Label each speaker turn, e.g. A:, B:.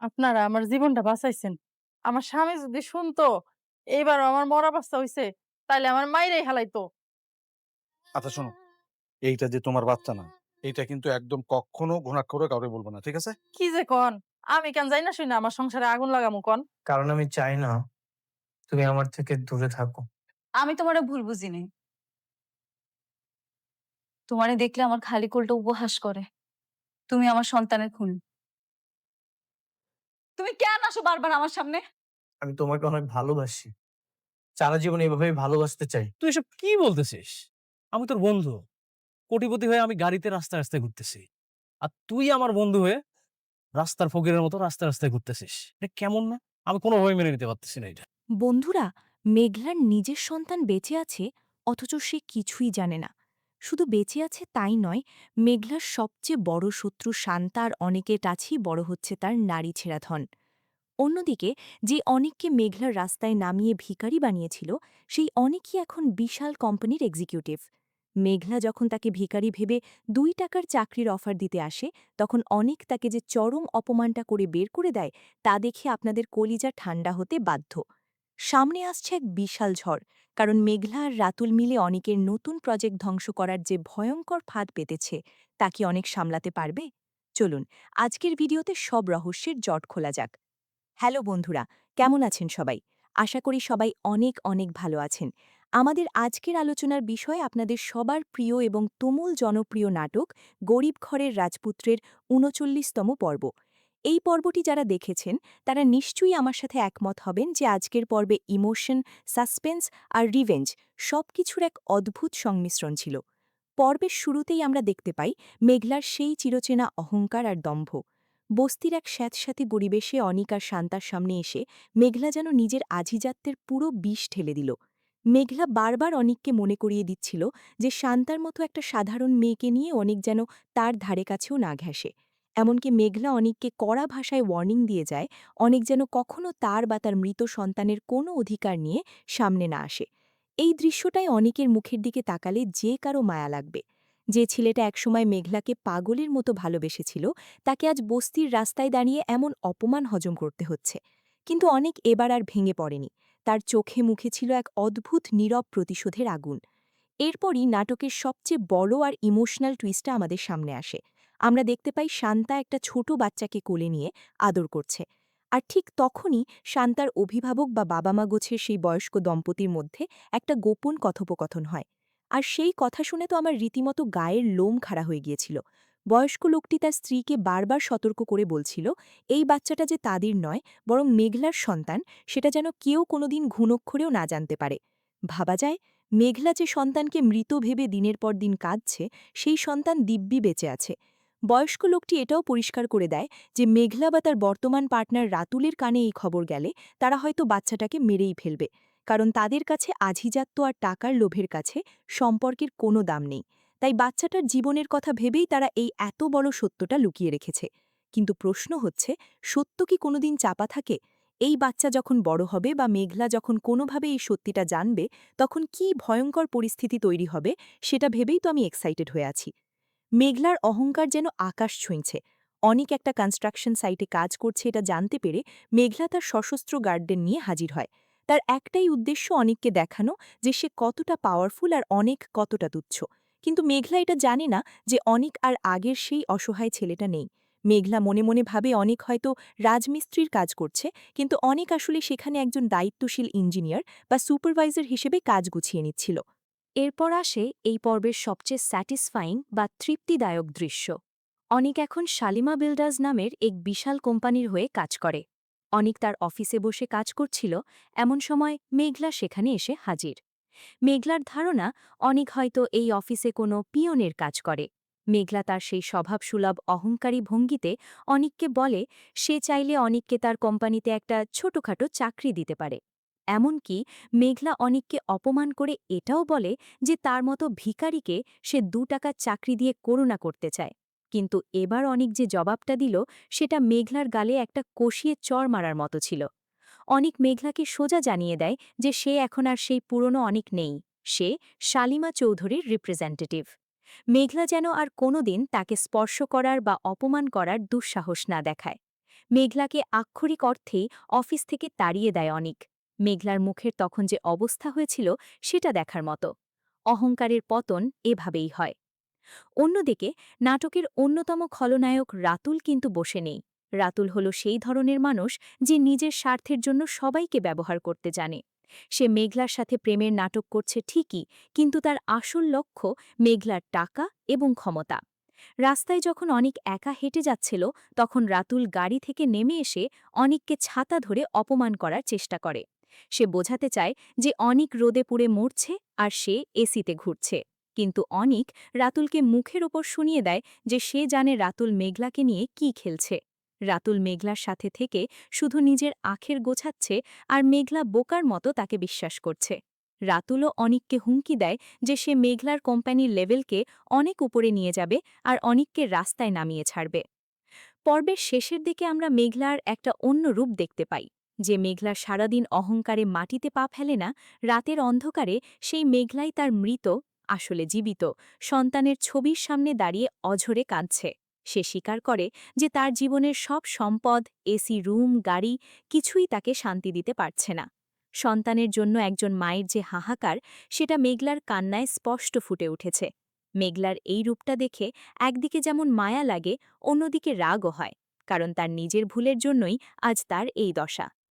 A: আপনারা আমার জীবনটা বাঁচাইছেন। আমার স্বামী যদি শুনতো এইবারও আমার মরা অবস্থা হইছে, তাইলে আমার মাইরাই হালাইতো।
B: আচ্ছা শোনো, এইটা যে তোমার বাচ্চা না, এইটা কিন্তু একদম কক্ষনো ঘুণাক্ষরেও কাউরে বলবে না। ঠিক আছে?
A: কি যে কন? আমি কেন যাই না শুইনা আমার সংসারে আগুন লাগামু কন?
C: কারণ আমি চাই না তুমি আমার থেকে দূরে থাকো।
D: আমি তোমারে ভুল বুঝিনি। তোমারে দেখলে আমার খালি কোলটা উপহাস করে। তুমি আমার সন্তানের খুন। তুমি কেন আসো বারবার আমার সামনে?
C: আমি তোমাকে অনেক ভালোবাসি। সারা জীবন এভাবেই ভালোবাসতে চাই।
E: তুই এসব কি বলতেছিস? আমি তোর বন্ধু। কোটিপতি হয়ে আমি গাড়িতে রাস্তায়, রাস্তায় ঘুরতেছি। আর তুই আমার বন্ধু হয়ে রাস্তার ফকিরের মতো রাস্তায়, রাস্তায় ঘুরতেছিস। এটা কেমন না? আমি কোনোভাবেই মেনে নিতে পারতেছি না এটা।
F: বন্ধুরা, মেঘলার নিজের সন্তান বেঁচে আছে, অথচ সে কিছুই জানে না। শুধু বেঁচে আছে তাই নয়, মেঘলার সবচেয়ে বড় শত্রু শান্তা আর অনেকের কাছেই বড় হচ্ছে তার নারী ছেঁড়া ধন। অন্যদিকে যে অনেককে মেঘলার রাস্তায় নামিয়ে ভিখারি বানিয়েছিল, সেই অনেকই এখন বিশাল কোম্পানির এক্সিকিউটিভ। মেঘলা যখন তাকে ভিখারি ভেবে 2 টাকার চাকরির অফার দিতে আসে, তখন অনেক তাকে যে চরম অপমানটা করে বের করে দেয়, তা দেখে আপনাদের কলিজা ঠান্ডা হতে বাধ্য। সামনে আসছে এক বিশাল ঝড়, কারণ মেঘলা আর রাতুল মিলে অনেকের নতুন প্রজেক্ট ধ্বংস করার যে ভয়ঙ্কর ফাঁদ পেতেছে, তা কি অনেক সামলাতে পারবে? চলুন আজকের ভিডিওতে সব রহস্যের জট খোলা যাক। হ্যালো বন্ধুরা, কেমন আছেন সবাই? আশা করি সবাই অনেক অনেক ভালো আছেন। আমাদের আজকের আলোচনার বিষয় আপনাদের সবার প্রিয় এবং তুমুল জনপ্রিয় নাটক গরিব ঘরের রাজপুত্রের ৩৯তম পর্ব। এই পর্বটি যারা দেখেছেন তারা নিশ্চয়ই আমার সাথে একমত হবেন যে আজকের পর্বে ইমোশন, সাসপেন্স আর রিভেঞ্জ সবকিছুর এক অদ্ভুত সংমিশ্রণ ছিল। পর্বের শুরুতেই আমরা দেখতে পাই মেঘলার সেই চিরচেনা অহংকার আর দম্ভ। বস্তির এক স্যাঁতস্যাঁতে পরিবেশে অনিক আর শান্তার সামনে এসে মেঘলা যেন নিজের আধিজাত্যের পুরো বিষ ঠেলে দিল। মেঘলা বারবার অনিককে মনে করিয়ে দিচ্ছিল যে শান্তার মতো একটা সাধারণ মেয়েকে নিয়ে অনিক যেন তার ধারে কাছেও না ঘেঁষে। এমনকি মেঘলা অনিককে কড়া ভাষায় ওয়ার্নিং দিয়ে যায়, অনিক যেন কখনো তার বা তার মৃত সন্তানের কোনো অধিকার নিয়ে সামনে না আসে। এই দৃশ্যটাই অনিকের মুখের দিকে তাকালে যে কারো মায়া লাগবে। যে ছেলেটা একসময় মেঘলাকে পাগলের মতো ভালোবেসেছিল, তাকে আজ বস্তির রাস্তায় দাঁড়িয়ে এমন অপমান হজম করতে হচ্ছে। কিন্তু অনেক এবার আর ভেঙে পড়েনি। তার চোখে মুখে ছিল এক অদ্ভুত নীরব প্রতিশোধের আগুন। এরপরই নাটকের সবচেয়ে বড় আর ইমোশনাল টুইস্টটা আমাদের সামনে আসে। আমরা দেখতে পাই শান্তা একটা ছোট বাচ্চাকে কোলে নিয়ে আদর করছে। আর ঠিক তখনই শান্তার অভিভাবক বা বাবা মা গোছের সেই বয়স্ক দম্পতির মধ্যে একটা গোপন কথোপকথন হয়। আর সেই কথা শুনে তো আমার রীতিমতো গায়ের লোম খাড়া হয়ে গিয়েছিল। বয়স্ক লোকটি তার স্ত্রীকে বারবার সতর্ক করে বলছিল, এই বাচ্চাটা যে তাদের নয়, বরং মেঘলার সন্তান, সেটা যেন কেউ কোনোদিন ঘুণক্ষরেও না জানতে পারে। ভাবা যায়, মেঘলা যে সন্তানকে মৃত ভেবে দিনের পর দিন কাঁদছে, সেই সন্তান দিব্যি বেঁচে আছে। বয়স্ক লোকটি এটাও পরিষ্কার করে দেয় যে মেঘলা বা তার বর্তমান পার্টনার রাতুলের কানে এই খবর গেলে তারা হয়তো বাচ্চাটাকে মেরেই ফেলবে, কারণ তাদের কাছে আধিজাত্য আর টাকার লোভের কাছে সম্পর্কের কোনো দাম নেই। তাই বাচ্চাটার জীবনের কথা ভেবেই তারা এই এত বড় সত্যটা লুকিয়ে রেখেছে। কিন্তু প্রশ্ন হচ্ছে, সত্য কি কোনোদিন চাপা থাকে? এই বাচ্চা যখন বড় হবে বা মেঘলা যখন কোনোভাবে এই সত্যিটা জানবে, তখন কি ভয়ঙ্কর পরিস্থিতি তৈরি হবে, সেটা ভেবেই তো আমি এক্সাইটেড হয়ে আছি। মেঘলার অহংকার যেন আকাশ ছুঁইছে। অনেক একটা কনস্ট্রাকশন সাইটে কাজ করছে এটা জানতে পেরে মেঘলা তার সশস্ত্র গার্ডদের নিয়ে হাজির হয়। তার একটাই উদ্দেশ্য অনিককে দেখানো যে সে কতটা পাওয়ারফুল আর অনেক কতটা তুচ্ছ। কিন্তু মেঘলা এটা জানে না যে অনিক আর আগের সেই অসহায় ছেলেটা নেই। মেঘলা মনে মনে ভাবে অনিক হয়তো রাজমিস্ত্রির কাজ করছে, কিন্তু অনিক আসলে সেখানে একজন দায়িত্বশীল ইঞ্জিনিয়ার বা সুপারভাইজার হিসেবে কাজ গুছিয়ে নিচ্ছিল। এরপর আসে এই পর্বের সবচেয়ে স্যাটিসফাইং বা তৃপ্তিদায়ক দৃশ্য। অনিক এখন শালিমা বিল্ডার্স নামের এক বিশাল কোম্পানির হয়ে কাজ করে। অনিক তার অফিসে বসে কাজ করছিল, এমন সময় মেঘলা সেখানে এসে হাজির। মেঘলার ধারণা অনিক হয়তো এই অফিসে কোনো পিয়নের কাজ করে। মেঘলা তার সেই স্বভাবসুলভ অহংকারী ভঙ্গিতে অনিককে বলে সে চাইলে অনিককে তার কোম্পানিতে একটা ছোটখাটো চাকরি দিতে পারে। এমনকি মেঘলা অনিককে অপমান করে এটাও বলে যে তার মতো ভিখারিকে সে 2 টাকার চাকরি দিয়ে করুণা করতে চায়। কিন্তু এবার অনিক যে জবাবটা দিল, সেটা মেঘলার গালে একটা কষিয়ে চড় মারার মতো ছিল। অনিক মেঘলাকে সোজা জানিয়ে দেয় যে সে এখন আর সেই পুরনো অনিক নেই, সে শালিমা চৌধুরীর রিপ্রেজেন্টেটিভ। মেঘলা যেন আর কোনোদিন তাকে স্পর্শ করার বা অপমান করার দুঃসাহস না দেখায়। মেঘলাকে আক্ষরিক অর্থেই অফিস থেকে তাড়িয়ে দেয় অনিক। মেঘলার মুখের তখন যে অবস্থা হয়েছিল সেটা দেখার মতো। অহংকারের পতন এভাবেই হয়। অন্যদিকে নাটকের অন্যতম খলনায়ক রাতুল কিন্তু বসে নেই। রাতুল হল সেই ধরনের মানুষ যে নিজের স্বার্থের জন্য সবাইকে ব্যবহার করতে জানে। সে মেঘলার সাথে প্রেমের নাটক করছে ঠিকই, কিন্তু তার আসল লক্ষ্য মেঘলার টাকা এবং ক্ষমতা। রাস্তায় যখন অনিক একা হেঁটে যাচ্ছিল, তখন রাতুল গাড়ি থেকে নেমে এসে অনিককে ছাতা ধরে অপমান করার চেষ্টা করে। সে বোঝাতে চায় যে অনিক রোদে পুড়ে মরছে আর সে এসিতে ঘুরছে। কিন্তু অনিক রাতুলকে মুখের ওপর শুনিয়ে দেয় যে সে জানে রাতুল মেঘলাকে নিয়ে কি খেলছে। রাতুল মেঘলার সাথে থেকে শুধু নিজের আখের গোছাচ্ছে আর মেঘলা বোকার মতো তাকে বিশ্বাস করছে। রাতুলও অনিককে হুমকি দেয় যে সে মেঘলার কোম্পানির লেভেলকে অনেক উপরে নিয়ে যাবে আর অনিককে রাস্তায় নামিয়ে ছাড়বে। পর্বের শেষের দিকে আমরা মেঘলার একটা অন্য রূপ দেখতে পাই। যে মেঘলা সারাদিন অহংকারে মাটিতে পা ফেলে না, রাতের অন্ধকারে সেই মেঘলাই তার মৃত, আসলে জীবিত সন্তানের ছবির সামনে দাঁড়িয়ে অঝরে কাঁদছে। সে স্বীকার করে যে তার জীবনের সব সম্পদ, এসি রুম, গাড়ি কিছুই তাকে শান্তি দিতে পারছে না। সন্তানের জন্য একজন মায়ের যে হাহাকার, সেটা মেঘলার কান্নায় স্পষ্ট ফুটে উঠেছে। মেঘলার এই রূপটা দেখে একদিকে যেমন মায়া লাগে, অন্যদিকে রাগও হয়, কারণ তার নিজের ভুলের জন্যই আজ তার এই দশা।